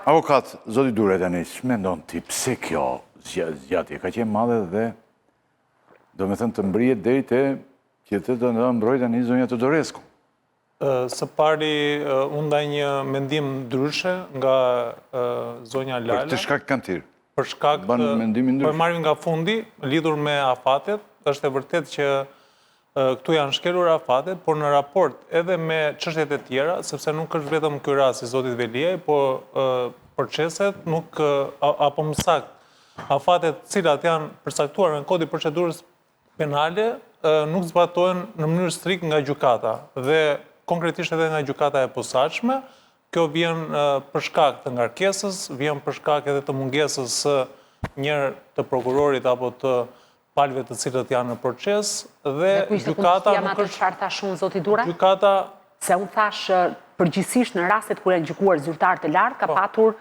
Avokat, zoti Dure tani, ç'mendon ti pse kjo zgjatje ka qenë madhe dhe do me thënë të mbrihet deri te që të mbrojë tani zonja Teodorescu? Së pari, unë ndaj një mendim ndryshe nga zonja Lala. Për të shkak kanë tirë? Për shkak të marrim nga fundi, lidhur me afatet, është e vërtet që këtu janë shkelur afatet, por në raport edhe me çështjet e tjera, sepse nuk është vetëm ky rast i zotit Veliaj, po proceset nuk, apo më saktë, afatet cilat janë përcaktuar në kodin e procedurës penale, nuk zbatohen në mënyrë strikt nga gjykata dhe konkretisht edhe nga gjykata e posaçme. Kjo vjen për shkak të ngarkesës, vjen për shkak edhe të mungesës së njërë të prokurorit apo të palëve të cilët janë në proces dhe gjykata nuk është... Çfarë thash unë, zoti Dura? Gjykata... Se unë thash përgjithsisht në rastet kur janë gjykuar zyrtarë të lartë, ka patur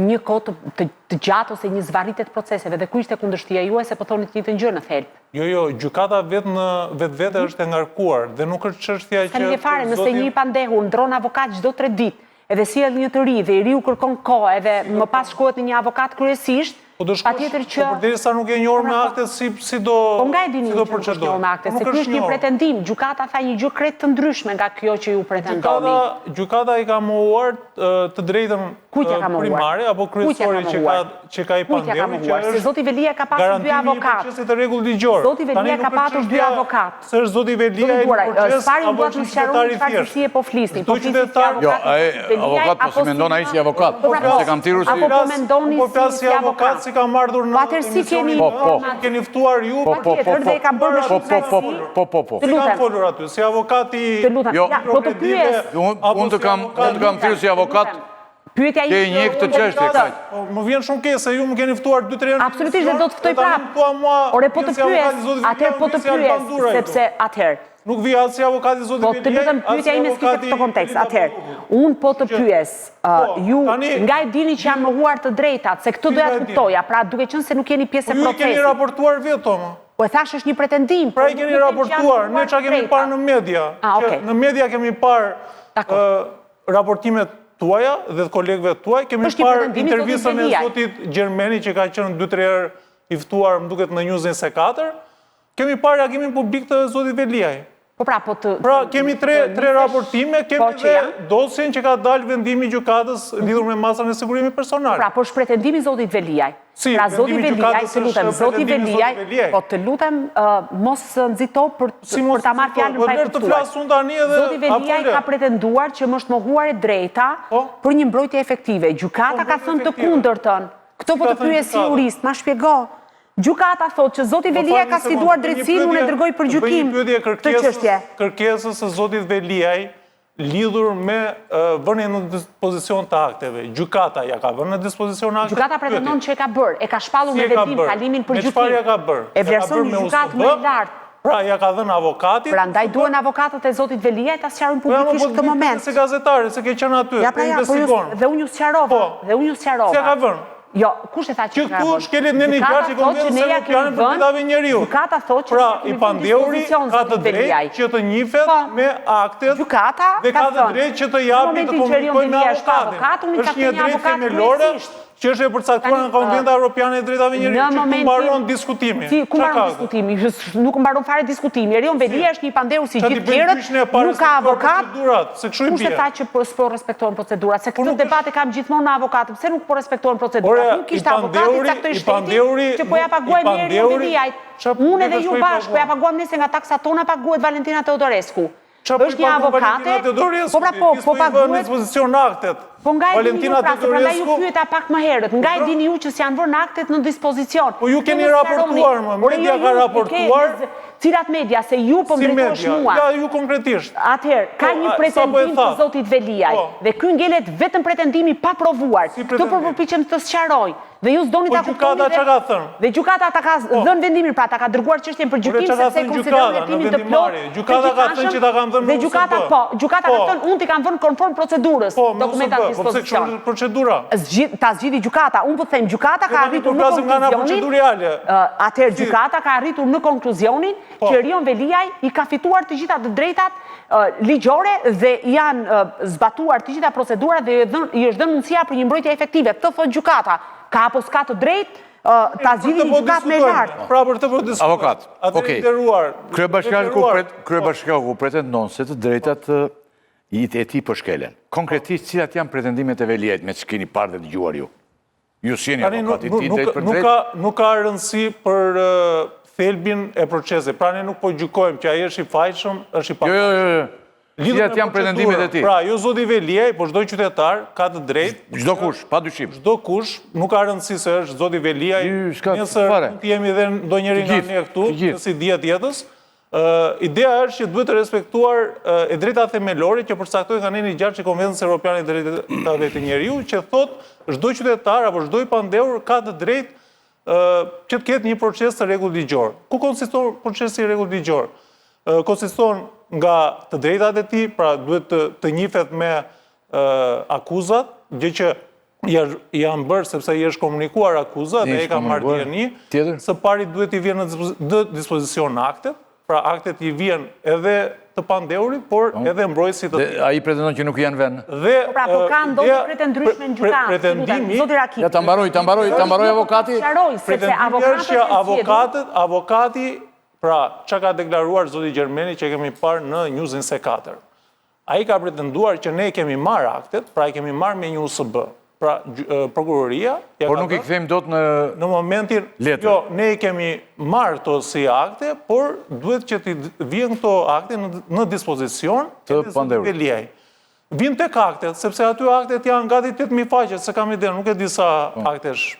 një kohë të gjatë ose një zvarritje të proceseve dhe ku ishte kundërshtia juaj se po thoni të njëjtën gjë në thelb? Jo, gjykata vetë në vetvete është e ngarkuar dhe nuk është çështja që... S'ka fare, nëse një i pandehur ndron avokat çdo 3 ditë, edhe sjell një të ri dhe i riu kërkon kohë edhe më pas shkohet në një avokat kryesisht, patjetër që... Po përderisa nuk e njohur me aktet si do... Po nga e dini që nuk është njohur me aktet, se ky është një pretendim. Gjykata tha një gjë krejt të ndryshme nga kjo që ju pretendoni. Gjykata i ka mohuar të drejtën primare apo kryesore që ka i pandehur, që se zoti Veliaj ka pasur 2 avokat. Zoti Veliaj ka pasur 2 avokat. Se është zoti Veliaj në proces apo është qytetari thjesht. Si e po flisni? Jo, avokat po si mendon ai si avokat. Se kam tirur si... Apo po mendoni si avokat? Si ka marrëdur në... Atër si keni ftuar ju... Po. Si kam folur aty, si avokati... Po të pyes... Unë të kam thirrur si avokat... Pyetja ke një këtë çështje kaq. Më vjen shumë keq se ju më keni ftuar 2-3 herë. Absolutisht dhe do të ftoj prapë. Ore po të pyes, atëherë po të pyes, sepse atëherë. Nuk vi as si avokati zoti Veliaj. Po të lutem pyetja ime s'ka këtë kontekst. Atëherë, unë po të pyes, ju nga e dini që janë mohuar të drejtat, se këtë doja të kuptoja, pra duke qenë se nuk jeni pjesë e procesit. Ju keni raportuar vetëm. Po e thash është një pretendim. Pra i keni raportuar, ne çka kemi parë në media. Në media kemi parë raportimet tuaja dhe të kolegëve tuaj, kemi parë intervistën e zotit Gjermeni që ka qenë 2-3 herë i ftuar, më duket në News 24, kemi parë reagimin publik të zotit Veliaj. Pra, kemi 3 raportime, kemi dhe dosjen që ka dalë vendimi gjykatës lidhur me masën e sigurimit personal. Pra, po është pretendimi zotit Veliaj. Pra, zoti Veliaj, të lutem, zoti Veliaj, po të lutem mos nxito për ta marrë fjalën pa e kuptuar. Zoti Veliaj ka pretenduar që më është mohuar e drejta për një mbrojtje efektive. Gjykata ka thënë të kundërtën. Këto po të pyes si jurist, ma shpjego. Gjykata thotë që zoti Veliaj ka sfiduar drejtësinë, unë e dërgoj për gjykim këtë çështje. Kërkesës së zotit Veliaj lidhur me vënien në dispozicion të akteve. Gjykata ja ka vënë në dispozicion akte. Gjykata pretendon që e ka bërë, e ka shpallur me vendim kalimin për gjykim. Me çfarë ja ka bërë? E vlerëson gjykatë më lart. Pra, ja ka dhënë avokatit. Prandaj duhen avokatët e zotit Veliaj ta sqarojnë publikisht këtë moment. Se gazetari, se ke qenë aty, të investigon. Dhe unë ju sqarova. Si ja ka vënë? Jo, kush e tha që këtu shkelet në një gjatë që konvencionin se Europiane për Drejtave e Njeriut. Gjykata thotë që pra, i pandeuri ka të drejtë që të njifet me aktet dhe ka të drejtë që të japi të komunikojnë me avokatin. Është një drejtë themelore që është e përcaktuar në Konventa Europiane e Drejtave e Njeriut, që ku mbaron diskutimi. Ku mbaron diskutimi? Nuk mbaron fare diskutimi. Erion Veliaj është një pandehur si gjithë tjerët, nuk ka avokat. Kush e tha që s'po respektohen procedurat? Se këtë debate kam gjithmonë me avokatë, pse nuk po respektohen procedurat? Nuk kishte avokat i caktoi shteti që po ja paguajmë Erion Veliajt. Unë edhe ju bashkë po ja paguam nëse nga taksat tona paguhet Valentina Teodorescu. Është një avokate, po paguhet... Po nga e dini ju pra, se prandaj ju pyeta pak më herët, nga e dini ju që s'janë vënë aktet në dispozicion. Po ju keni raportuar, media ka raportuar... Cilat media, se ju po mbrejtosh mua. Ja, ju konkretisht. Atëherë, ka një pretendim të zotit Veliaj, dhe ky ngelet vetëm pretendimi pa provuar. Këto përpiqem të sqaroj. Dhe ju s'doni ta kuptoni. Po gjykata çka ka thënë? Dhe gjykata ta ka dhënë vendimin, pra ta ka dërguar çështjen për gjykim sepse konsideron hetimin të plotë. Gjykata ka thënë që ta kanë dhënë. Dhe gjykata ka thënë unë ti kam vënë konform procedurës dokumentat dispozicion. Po pse kështu procedura? Ta zgjidhi gjykata. Unë po them gjykata ka arritur në konkluzionin. Atëherë gjykata ka arritur në konkluzionin që Erion Veliaj i ka fituar të gjitha të drejtat ligjore dhe janë zbatuar të gjitha procedurat dhe i është dhënë mundësia për një mbrojtje efektive. Këtë thot gjykata. Ka apo s'ka të drejtë ta zgjidhni një gjykatë më lartë. Pra për të po diskutuar. Avokat, okej. Kryebashkiaku pretendon se të drejtat e tij po shkelen. Konkretisht cilat janë pretendimet e Veliajt me që keni parë dhe dëgjuar ju? Ju s'jeni avokati ti drejt për drejt? Nuk ka rëndësi për thelbin e procesit. Pra ne nuk po gjykojmë që ai është i fajshëm, është i pa. Jo. Cilat janë pretendimet e tij? Pra, jo zoti Veliaj, por çdo qytetar ka të drejtë. Çdo kush, padyshim. Çdo kush, nuk ka rëndësi se është zoti Veliaj, nëse mund të jemi edhe ndonjëri nga ne këtu, si dihet jetës. Ideja është që duhet të respektuar e drejta themelore që përcaktoi kanoni 6 i Konvencionit Evropian i Drejtave të Njeriut, që thotë çdo qytetar apo çdo i pandehur ka të drejtë që të ketë një proces të rregullt ligjor. Ku konsiston procesi i rregullt ligjor? Konsiston nga të drejtat e tij, pra duhet të njihet me akuzat, gjë që janë bërë sepse i është komunikuar akuzat dhe e ka marrë dieni. Së pari duhet i vjen në dispozicion aktet, pra aktet i vjen edhe të pandehurit, por edhe mbrojtësit të tij. Ai pretendon që nuk janë vend. Pra po ka ndonjë pretendryshme në gjykatë. Pretendimi. Zoti Rakip. Ja ta mbaroj avokati. Pretendimi është që avokati, pra çka ka deklaruar zoti Gjermeni që kemi parë në News 24. Ai ka pretenduar që ne kemi marrë aktet, pra i kemi marrë me një USB. Pra, prokuroria... Por nuk i këthejmë dot në momentin... letër. Jo, ne i kemi marrë këto si akte, por duhet që t'i vjen këto akte në dispozicion të pandehur. Veliaj. Vjen tek aktet, sepse aty aktet janë gati 8.000 faqe, se kam ide, nuk e di sa aktesh,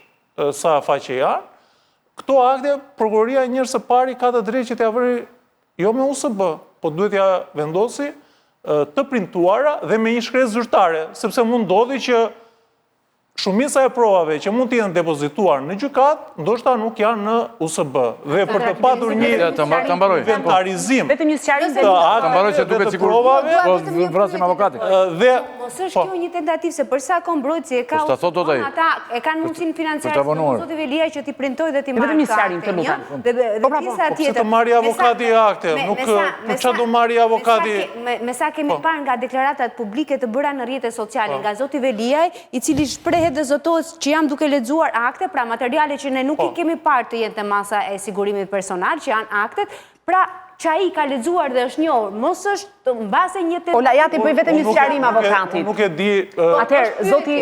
sa faqe janë. Këto akte, prokuroria njërë së pari ka të drejtë që t'ja vëri jo me USB, po duhet ja vendosi të printuara dhe me një shkresë zyrtare, sepse mund ndodhi që shumica e provave që mund të jenë depozituar në gjykat, ndoshta nuk janë në USB. Dhe për të patur një inventarizim vetëm një sqarim të akteve se duket sikur po vrasim avokatin. Mos është kjo një tentativë se përsa ka mbrojtësi e ka ata e kanë mundësinë financiare të zoti Veliaj që t'i printojë dhe t'i marrë. Vetëm një sqarim të lutem. Dhe pjesa tjetër. Të marrë avokati akte, nuk çfarë do marrë avokati. Me sa kemi parë nga deklaratat publike të bëra në rrjetet sociale nga zoti Veliaj, i cili shpreh dhe zotohet që jam duke lexuar akte, pra materiale që ne nuk i kemi parë të jenë te masa e sigurimit personal, që janë aktet, pra që ai ka lexuar dhe është njohur, mos është mbase një tetë. Ola jati bëj vetëm një sqarim avokatit. Nuk e di. Atëherë zoti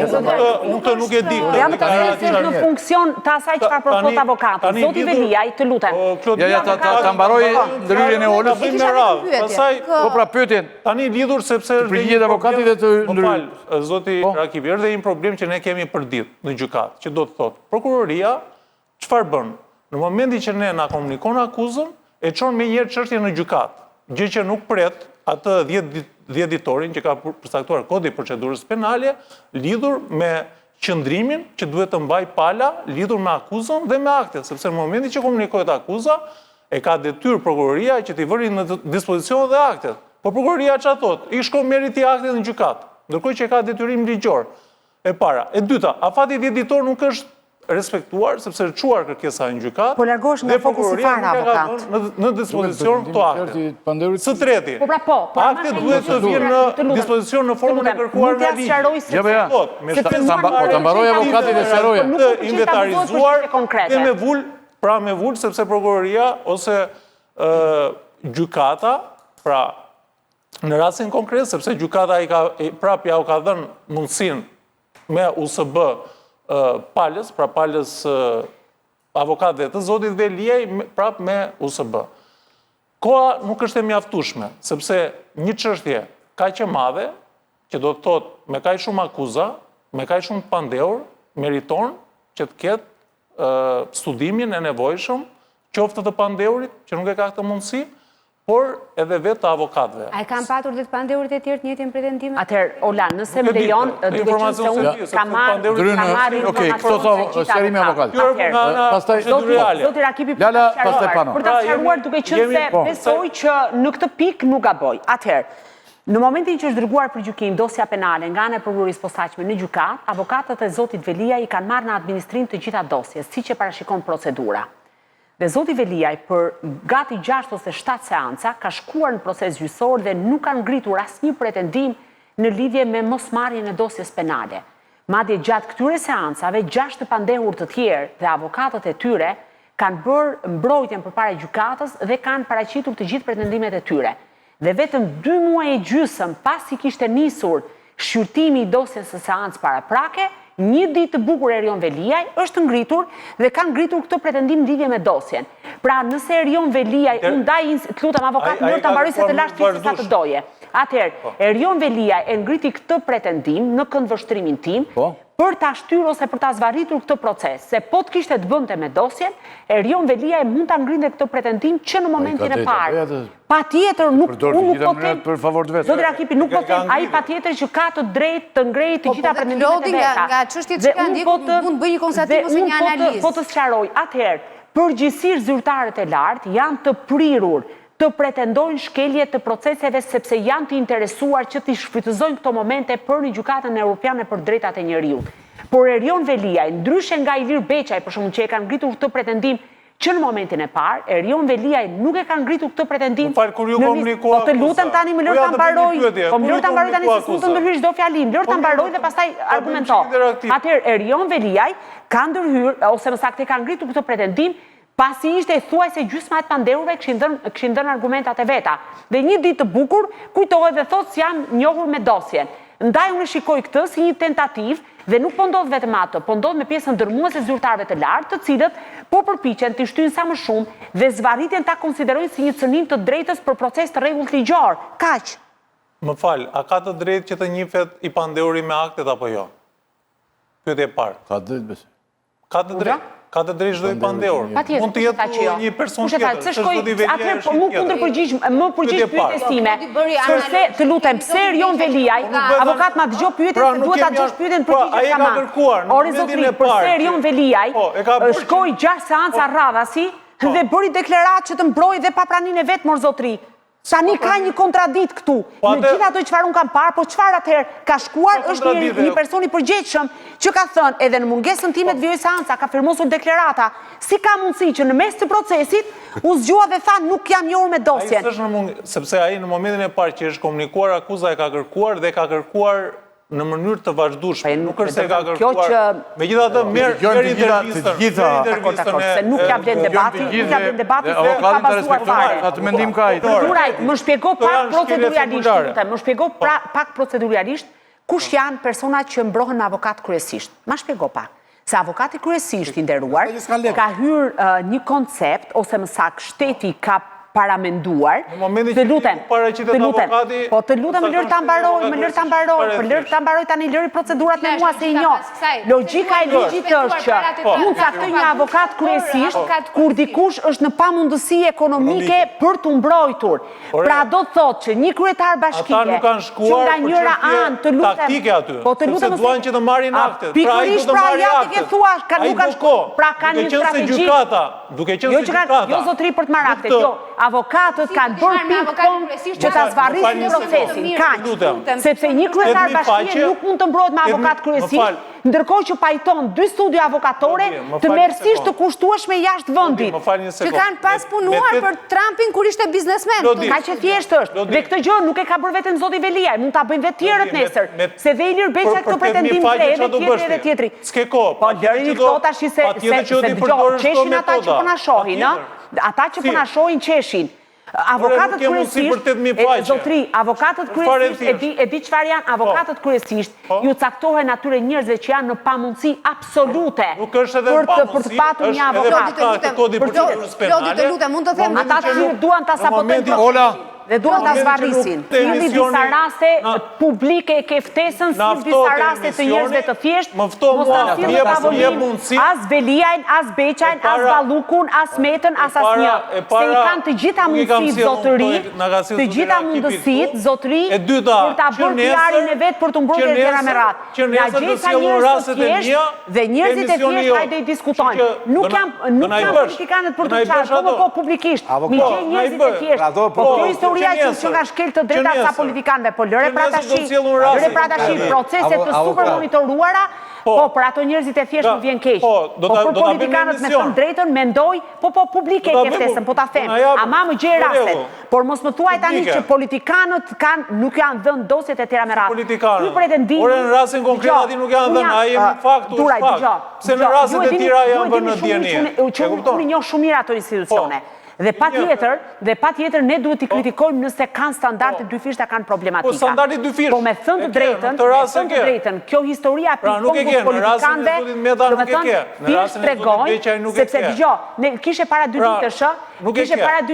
nuk e di. Jam të thjesht në funksion të asaj çfarë propozon avokati. Zoti Veliaj, të lutem. Ja ta mbaroj ndryrjen e Olës. Pastaj po pra pyetjen. Tani lidhur sepse është përgjigjet avokati dhe të ndryr. Zoti Rakip, është dhe një problem që ne kemi për ditë në gjykat, që do të thotë prokuroria çfarë bën? Në momentin që ne na komunikon akuzën, e çon me njëherë çështjen në gjykat, gjë që nuk pret atë 10 ditorin që ka përcaktuar Kodi i Procedurës Penale, lidhur me qëndrimin që duhet të mbaj pala, lidhur me akuzën dhe me aktet, sepse në momentin që komunikohet akuza, e ka detyrë prokuroria që t'i vëri në dispozicion dhe aktet. Po prokuroria çfarë thotë? I shkon meriti aktet në gjykat, ndërkohë që ka detyrim ligjor. E para, e dyta, afati 10 ditor nuk është respektuar, sepse është çuar kërkesa në gjykat. Po largohesh nga fokusi fare avokat. Në dispozicion këto akte. Së treti, akte duhet të vijnë në dispozicion në formën e kërkuar nga ligji. Ja, ta mbaroj avokatit dhe sqaroj. Të inventarizuar dhe me vul, sepse prokuroria ose gjykata, pra në rastin konkret, sepse gjykata prapja u ka dhënë mundësinë me USB palës, pra palës avokatëve të zotit Veliaj, prap me USB. Koha nuk është e mjaftueshme, sepse një çështje kaq e madhe, që do të thotë me kaq shumë akuza, me kaq shumë të pandehur, meriton që të ketë studimin e nevojshëm, qoftë të pandehurit, që nuk e ka këtë mundësi, por edhe vetë të avokatëve. A e kam patur dhe të pandehurit e tjerë të njëjtin pretendime? Atëherë, Ola, nëse më lejon, duke qenë se unë ka marrë informacion të gjitha avokatit. Zoti Rakipi për të sqaruar duke qenë se besoj që në këtë pikë nuk gaboj. Atëherë, Në momentin që është dërguar për gjykim dosja penale nga ana e prokurorisë posaçme në gjykat, avokatët e zotit Veliaj i kanë marrë në administrim të gjitha dosjes, siç e parashikon procedura. Dhe zoti Veliaj për gati 6 ose 7 seanca ka shkuar në proces gjyqësor dhe nuk kanë ngritur asnjë pretendim në lidhje me mosmarrjen e dosjes penale. Madje gjatë këtyre seancave 6 të pandehur të tjerë dhe avokatët e tyre kanë bërë mbrojtjen përpara gjykatës dhe kanë paraqitur të gjithë pretendimet e tyre. Dhe vetëm 2 muaj e gjysmë pasi kishte nisur shqyrtimi i dosjes së seancë paraprake, një ditë të bukur Erion Veliaj është ngritur dhe kanë ngritur këtë pretendim lidhje me dosjen. Pra nëse Erion Veliaj, unë ndaj të lutem avokat më ta mbaroj se të lash ti sa të doje. Atëherë, Erion Veliaj e ngriti këtë pretendim në këndvështrimin tim për ta shtyrë ose për ta zvarritur këtë proces, se po të kishte të bënte me dosjen, Erion Veliaj mund ta ngrinte këtë pretendim që në momentin e parë. Patjetër nuk unë po them për favor të vetë. Zoti Rakipi nuk po them, ai patjetër që ka të drejtë të ngrejë të gjitha pretendimet e veta. Nga çështjet që kanë ndjekur mund bëj një konstatim ose një analizë. Po të sqaroj, atëherë, përgjithsisht zyrtarët e lartë janë të prirur të pretendojnë shkelje të proceseve sepse janë të interesuar që t'i shfrytëzojnë këto momente për një gjykatën europiane për drejtat e njeriut. Por Erion Veliaj, ndryshe nga Ilir Beqaj, për shkakun që e kanë ngritur këtë pretendim që në momentin e parë, Erion Veliaj nuk e kanë ngritur këtë pretendim. Po të lutem tani më lër ta mbaroj. Po më lër ta mbaroj tani se s'mund të ndërhyj çdo fjalim. Lër ta mbaroj dhe pastaj argumento. Atëherë Erion Veliaj ka ndërhyrë ose më saktë ka ngritur këtë pretendim pasi ishte thuajse gjysma e pandehurve kishin dhënë argumentat e veta. Dhe një ditë të bukur kujtohet dhe thotë se jam njohur me dosjen. Ndaj unë shikoj këtë si një tentativë dhe nuk po ndodh vetëm ato, po ndodh me pjesën dërmuese e zyrtarëve të lartë, të cilët po përpiqen të shtyjnë sa më shumë dhe zvarritjen ta konsiderojnë si një cënim të drejtës për proces të rregullt ligjor. Kaq. Më fal, a ka të drejtë që të njihet i pandehuri me aktet apo jo? Pyetje e parë. Ka drejtë besoj. Ka të drejtë. Ka të drejtë çdo i pandehur. Mund të jetë një person tjetër. Atëherë më kundërpërgjigj, më përgjigj pyetjes time. Sepse të lutem, pse Erion Veliaj, avokat ma dëgjoj pyetjen, se duhet ta dëgjosh pyetjen përgjigjesh tamam. Ori zotri, pse Erion Veliaj shkoi 6 seanca radhasi dhe bëri deklaratë që të mbrojë dhe papraninë e vet mor zotri. Tani ka një kontradikt këtu. Në gjithë ato çfarë un kam parë, po çfarë atëherë ka shkuar është një person i përgjegjshëm që ka thënë edhe në mungesën time të vijoj seanca, ka firmosur deklarata. Si ka mundësi që në mes të procesit u zgjua dhe tha nuk jam njohur me dosjen? Sepse ai në momentin e parë që është komunikuar akuza e ka kërkuar dhe ka kërkuar në mënyrë të vazhdueshme, nuk është se ka kërkuar. Megjithatë merr intervistën se nuk ja vlen debati, nuk ja vlen debati se ka bazuar fare. Atë mendim ka ai. Duraj, më shpjego pak proceduralisht, më shpjego pak proceduralisht kush janë personat që mbrohen me avokat kryesisht. Ma shpjego pak. Se avokati kryesisht i nderuar ka hyrë një koncept ose më saktë shteti ka paramenduar, të lutem, po të lutem më lër ta mbaroj tani lëri procedurat me mua se i njoh. Logjika e ligjit është që mund caktoj një avokat kryesisht kur dikush është në pamundësi ekonomike për t'u mbrojtur. Pra do të thotë që një kryetar bashkie që nga njëra anë të lutem, po të lutem se duan që të marrin aktet. Pikërisht pra ja ti thua, nuk kanë, pra kanë një strategji. Duke qenë se gjykata. Jo zotri për të marrë aktet, jo. Avokatët kanë bërë ping-pong që ta zvarrisin procesin. Kaq, sepse një kryetar bashkie nuk mund të mbrohet me avokat kryesisht, ndërkohë që pajton 2 studio avokatore të merësisht të kushtueshme jashtë vendit. Që kanë pas punuar për Trumpin kur ishte biznesmen. Kaq e thjeshtë është. Dhe këtë gjë nuk e ka bërë vetëm zoti Veliaj, mund ta bëjnë vetë tjerët nesër. Se dhe Ilir Beqaj këtë pretendim edhe tjetri. S'ke kohë. Po lërini këto tash se dëgjoj, çeshin ata që po na shohin, ë? Ata që po na shohin qeshin. Avokatët kryesisht, zotri, avokatët kryesisht, e di çfarë janë, avokatët kryesisht ju caktohen atyre njerëzve që janë në pamundësi absolute për të patur një avokat. Lodi të lutem, mund të them, ata që duan ta sabotojnë dhe duan ta zvarrisin. Si disa raste publike e ke ftesën, si disa raste të njerëzve të thjesht, mos ta sillë tavolinë as Veliajn, as Beqajn, as Ballukun, as Metën, as asnjë. Se i kanë të gjitha mundësitë zotëri, të gjitha mundësitë zotëri për ta bërë fjarin e vet për të mbrojtur gjëra me radhë. Ja gjesa njerëz të thjesht dhe njerëzit e thjesht hajde i diskutojnë. Nuk janë politikanët për të çarë, po publikisht. Mi gjej njerëzit e thjesht. Po kjo histori historia që nga shkel të drejta sa politikanëve, po lëre pra tash proceset të super monitoruara. Po, për ato njerëzit e thjesht më vjen keq. Po, për politikanët me thënë drejtën, mendoj, po publike ke ftesën, po ta them. Ama më gjej rastet. Por mos më thuaj tani që politikanët nuk janë dhënë dosjet e tjera me radhë. Ju pretendini. Ore në rastin konkret aty nuk janë dhënë, ai jemi fakt u fakt. Pse në rastet e tjera janë vënë në dienie. Unë njoh shumë mirë ato institucione. Dhe patjetër ne duhet t'i kritikojmë nëse kanë standarde dyfishta, kanë problematika. Po standardi dyfish. Po me thënë të drejtën, kjo historia pingpongut politikanëve, do me thënë, thjesht tregojnë, sepse dëgjoj, ne kishe para 2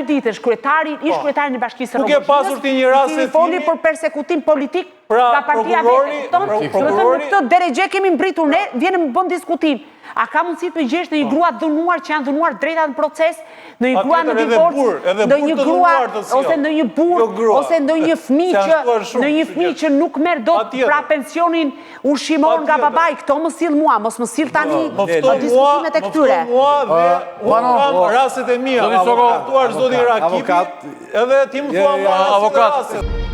ditësh, ish kryetari në Bashkisë Rrogoshinës, nuk e pasur ti një rast se foli për persekutim politik nga partia vetë. Do me thënë, në këtë drejtë kemi mbritur ne, vjen më bën diskutim. A ka mundësi të gjesh në një grua dhënuar që janë dhënuar drejta në proces, në një grua në divorc, në një grua ose në një burr, ose në një fëmijë që nuk merr dot pra pensionin ushqimor nga babai, këto më sill mua, mos më sill tani diskutimet e këtyre. Unë kam rastet e mia, avokat zoti Rakipi, edhe ti më thua avokat.